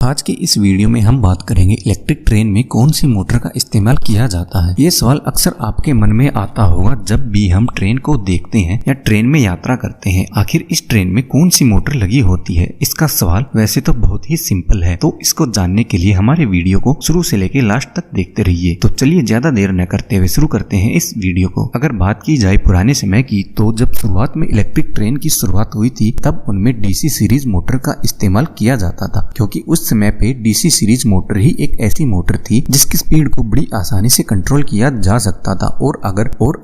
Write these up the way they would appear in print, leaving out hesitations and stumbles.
आज की इस वीडियो में हम बात करेंगे इलेक्ट्रिक ट्रेन में कौन सी मोटर का इस्तेमाल किया जाता है। ये सवाल अक्सर आपके मन में आता होगा जब भी हम ट्रेन को देखते हैं या ट्रेन में यात्रा करते हैं। आखिर इस ट्रेन में कौन सी मोटर लगी होती है? इसका सवाल वैसे तो बहुत ही सिंपल है, तो इसको जानने के लिए हमारे वीडियो को शुरू से लेकर लास्ट तक देखते रहिए। तो चलिए ज्यादा देर न करते हुए शुरू करते हैं इस वीडियो को। अगर बात की जाए पुराने समय की, तो जब शुरुआत में इलेक्ट्रिक ट्रेन की शुरुआत हुई थी तब उनमें डीसी सीरीज मोटर का इस्तेमाल किया जाता था, क्योंकि उस समय पे डीसी सीरीज मोटर ही एक ऐसी मोटर थी जिसकी स्पीड को बड़ी आसानी से कंट्रोल किया जा सकता था। और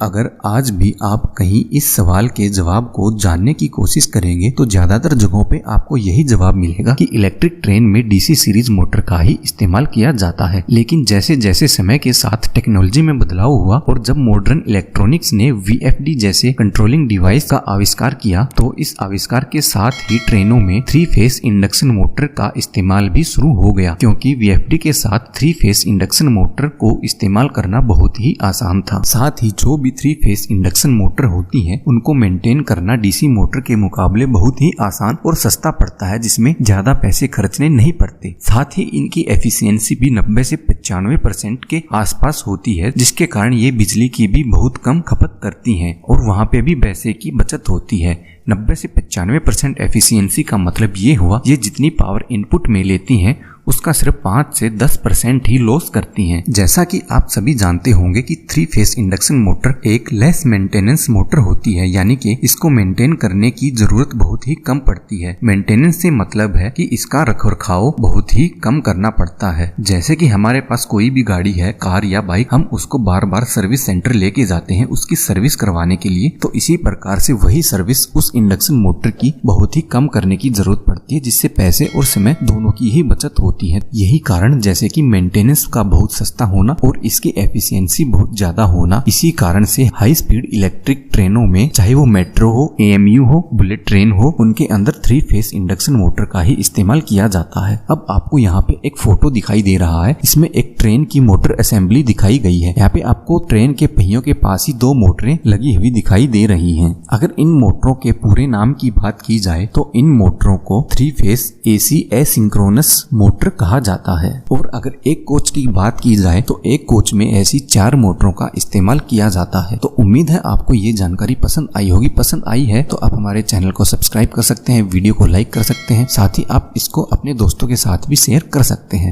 अगर आज भी आप कहीं इस सवाल के जवाब को जानने की कोशिश करेंगे तो ज्यादातर जगहों पे आपको यही जवाब मिलेगा कि इलेक्ट्रिक ट्रेन में डीसी सीरीज मोटर का ही इस्तेमाल किया जाता है। लेकिन जैसे जैसे समय के साथ टेक्नोलॉजी में बदलाव हुआ और जब मॉडर्न इलेक्ट्रॉनिक्स ने वीएफडी जैसे कंट्रोलिंग डिवाइस का आविष्कार किया, तो इस आविष्कार के साथ ही ट्रेनों में 3 फेज इंडक्शन मोटर का इस्तेमाल भी शुरू हो गया, क्योंकि वीएफडी के साथ 3 फेज इंडक्शन मोटर को इस्तेमाल करना बहुत ही आसान था। साथ ही जो भी 3 फेज इंडक्शन मोटर होती है उनको मेंटेन करना डीसी मोटर के मुकाबले बहुत ही आसान और सस्ता पड़ता है, जिसमें ज्यादा पैसे खर्चने नहीं पड़ते। साथ ही इनकी एफिशिएंसी भी 90 से 95% के आसपास होती है, जिसके कारण ये बिजली की भी बहुत कम खपत करती हैं और वहाँ पे भी पैसे की बचत होती है। 90 से 95% एफिशिएंसी का मतलब ये हुआ, ये जितनी पावर इनपुट में लेती हैं उसका सिर्फ 5 से 10% ही लॉस करती हैं। जैसा कि आप सभी जानते होंगे कि 3 फेज इंडक्शन मोटर एक लेस मेंटेनेंस मोटर होती है, यानी कि इसको मेंटेन करने की जरूरत बहुत ही कम पड़ती है। मेंटेनेंस से मतलब है कि इसका रखरखाव बहुत ही कम करना पड़ता है। जैसे कि हमारे पास कोई भी गाड़ी है, कार या बाइक, हम उसको बार बार सर्विस सेंटर लेके जाते हैं उसकी सर्विस करवाने के लिए, तो इसी प्रकार से वही सर्विस उस इंडक्शन मोटर की बहुत ही कम करने की जरूरत पड़ती है, जिससे पैसे और समय दोनों की ही बचत होती है। यही कारण जैसे कि मेंटेनेंस का बहुत सस्ता होना और इसकी एफिशिएंसी बहुत ज्यादा होना, इसी कारण से हाई स्पीड इलेक्ट्रिक ट्रेनों में, चाहे वो मेट्रो हो, एएमयू हो, बुलेट ट्रेन हो, उनके अंदर 3 फेज इंडक्शन मोटर का ही इस्तेमाल किया जाता है। अब आपको यहाँ पे एक फोटो दिखाई दे रहा है, इसमें एक ट्रेन की मोटर असेंबली दिखाई गई है। यहाँ पे आपको ट्रेन के पहियों के पास ही 2 मोटरें लगी हुई दिखाई दे रही हैं। अगर इन मोटरों के पूरे नाम की बात की जाए तो इन मोटरों को 3 फेज एसी एसिंक्रोनस मोटर कहा जाता है। और अगर एक कोच की बात की जाए तो एक कोच में ऐसी 4 मोटरों का इस्तेमाल किया जाता है। तो उम्मीद है आपको ये जानकारी पसंद आई होगी। पसंद आई है तो आप हमारे चैनल को सब्सक्राइब कर सकते हैं, वीडियो को लाइक कर सकते हैं, साथ ही आप इसको अपने दोस्तों के साथ भी शेयर कर सकते हैं।